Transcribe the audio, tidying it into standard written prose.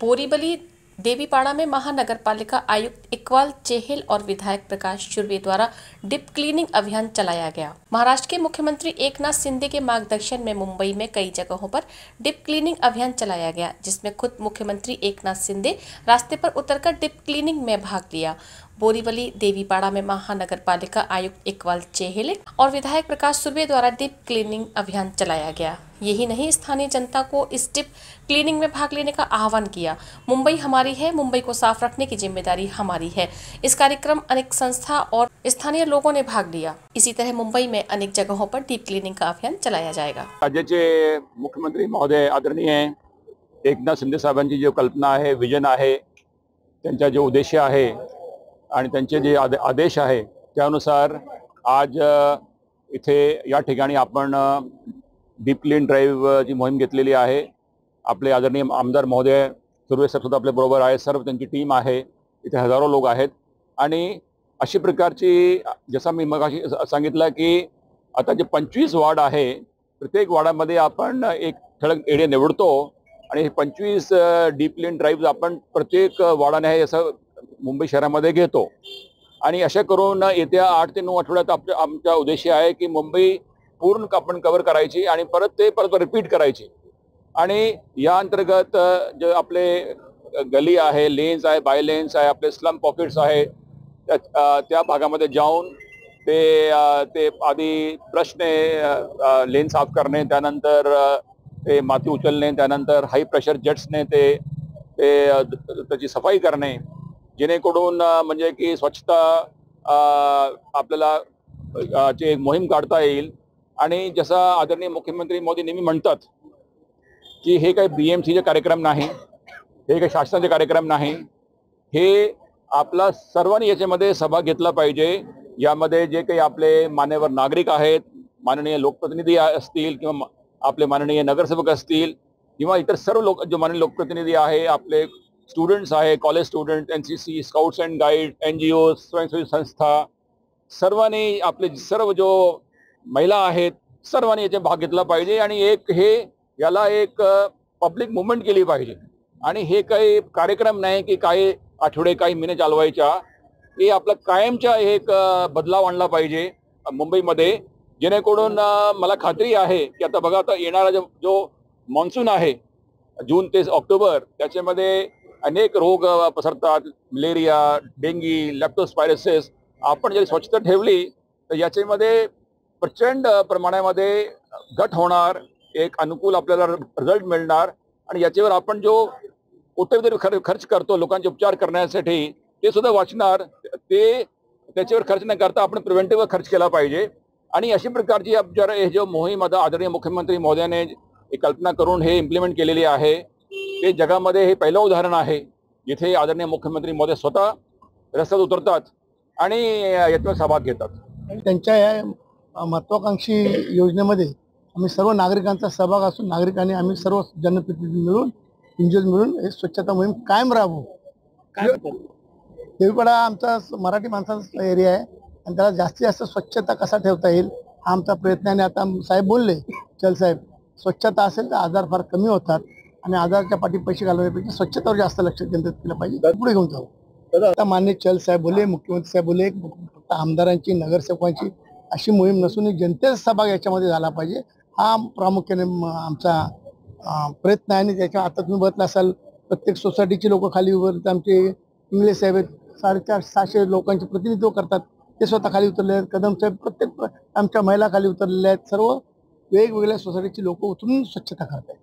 बोरीवली देवीपाड़ा में महानगरपालिका आयुक्त इकबाल चेहल और विधायक प्रकाश चुर्वे द्वारा डिप क्लीनिंग अभियान चलाया गया। महाराष्ट्र के मुख्यमंत्री एकनाथ शिंदे के मार्गदर्शन में मुंबई में कई जगहों पर डिप क्लीनिंग अभियान चलाया गया, जिसमें खुद मुख्यमंत्री एकनाथ शिंदे रास्ते पर उतरकर डिप क्लीनिंग में भाग लिया। बोरीवली देवीपाड़ा में महानगरपालिका आयुक्त इकबाल चेहल और विधायक प्रकाश चुर्वे द्वारा डिप क्लीनिंग अभियान चलाया गया। यही नहीं, स्थानीय जनता को इस डिप क्लीनिंग में भाग लेने का आह्वान किया। मुंबई हमारी है, मुंबई को साफ रखने की जिम्मेदारी हमारी है। इस कार्यक्रम अनेक संस्था और स्थानीय लोगों ने भाग लिया। इसी तरह मुंबई में अनेक जगहों पर डीप क्लीनिंग का अभियान चलाया जाएगा। राज्याचे मुख्यमंत्री महोदय आदरणीय एकनाथ शिंदे साहेबांची जो कल्पना आहे, विजन आहे, त्यांचा जो उद्देश आहे आणि त्यांचे जे आदेश आहे त्यानुसार आज इथे या ठिकाणी आपण डीप क्लीन ड्राईव्ह जी मोहीम घेतलेली आहे। आपले आदरणीय आमदार महोदय चुर्वे साहेब सुद्धा आपल्या बरोबर आहे, सर्व त्यांची टीम आहे, इथे हजारो लोक आहेत आणि अशी प्रकारची जसं मी मगाशी सांगितलं की आता जे 25 वार्ड आहे, प्रत्येक वार्डामध्ये आपण एक ठळक एरिया निवडतो आणि हे 25 डीप क्लीन ड्राईव्ह आपण प्रत्येक वार्डाने हे असं मुंबई शहरामध्ये घेतो आणि अशा करून येत्या 8 ते 9 आठवड्यात आमचा उद्देश आहे की मुंबई पूर्ण आपण कव्हर करायची आणि परत रिपीट करायची। आणि या अंतर्गत जे आपले गली आहे, लेन्स आहे, बाय लेन्स आहे, आपले स्लम पॉकेट्स आहे, त्या भागामध्ये जाऊन ते आधी ब्रशने लेन साफ करणे, त्यानंतर ते माती उचलणे, त्यानंतर हाई प्रेशर जेट्सने त्याची सफाई करणे, जेणेकरून म्हणजे की स्वच्छता आपल्याला ची एक मोहीम काढता येईल। आणि जसा आदरणीय मुख्यमंत्री मोदी नेहमी म्हणतात की हे काही बीएमसीचे कार्यक्रम नाही, हे काही शासनाचे कार्यक्रम नाही, हे आपला सर्वांनी याच्यामध्ये सहभाग घेतला पाहिजे। यामध्ये जे काही आपले मान्यवर नागरिक आहेत, माननीय लोकप्रतिनिधी असतील किंवा आपले माननीय नगरसेवक असतील किंवा इतर सर्व लोक जो माननीय लोकप्रतिनिधी आहे, आपले स्टुडंट्स आहे, college student, NCC, scouts and guide, NGO, स्वयंसेवी संस्था, सर्वांनी आपले सर्व जो महिला आहेत सर्वांनी याच्यात भाग घेतला पाहिजे आणि याला एक पब्लिक मुवमेंट केली पाहिजे। आणि हे काही कार्यक्रम नाही की काही आठवडे काही महिने चालवायच्या, हे आपला कायमचा एक बदलाव आणला पाहिजे मुंबईमध्ये, जेणेकरून मला खात्री आहे की आता बघा, आता येणारा जो मॉन्सून आहे जून ते ऑक्टोबर, त्याच्यामध्ये अनेक रोग पसरतात, मलेरिया, डेंगी, लेप्टोस्पायरोसिस। आपण जर स्वच्छता ठेवली तर याच्यामध्ये प्रचंड प्रमाणामध्ये घट होणार, एक अनुकूल आपल्याला रिझल्ट मिळणार आणि याच्यावर आपण जो कोट्यवधी खर्च करतो लोकांचे उपचार करण्यासाठी ते सुद्धा वाचणार। ते त्याच्यावर खर्च न करता आपण प्रिव्हेंटिव्ह खर्च केला पाहिजे। आणि अशी प्रकारची जर हे जो मोहीम आता आदरणीय मुख्यमंत्री महोदयाने एक कल्पना करून हे इम्प्लिमेंट केलेली आहे, ते जगामध्ये हे पहिलं उदाहरण आहे जिथे आदरणीय मुख्यमंत्री महोदय स्वतः रस्त्यात उतरतात आणि याच्यावर सहभाग घेतात। त्यांच्या या महत्वाकांक्षी योजनेमध्ये आम्ही सर्व नागरिकांचा सहभाग असून नागरिकांनी आम्ही सर्व जनप्रतिनिधी मिळून मिळून हे स्वच्छता मोहीम कायम राबवू। देवीपाडा आमचा मराठी माणसांचा एरिया आहे आणि त्याला जास्तीत जास्त स्वच्छता कसा ठेवता येईल हा आमचा प्रयत्न आहे। आता साहेब बोलले, चल साहेब, स्वच्छता असेल तर आजार फार कमी होतात आणि आजाराच्या पाठी पैसे घालवण्यापेक्षा स्वच्छतेवर जास्त लक्ष केंद्रित केलं पाहिजे, पुढे घेऊन जाऊ। आता माननीय चल साहेब बोलले, मुख्यमंत्री साहेब बोलले, फक्त आमदारांची नगरसेवकांची अशी मोहीम नसून जनतेचा सहभाग याच्यामध्ये झाला पाहिजे, हा प्रामुख्याने आमचा प्रयत्न आहे। आणि त्याच्या आता तुम्ही बघितलं असाल प्रत्येक सोसायटीची लोक खाली उतरतात, आमचे इंग्लिश साहेब 450-600 लोकांचे प्रतिनिधित्व करतात, ते स्वतः खाली उतरले आहेत, कदम साहेब, प्रत्येक आमच्या महिला खाली उतरलेल्या आहेत, सर्व वेगवेगळ्या सोसायटीची लोक उतरून स्वच्छता करतात।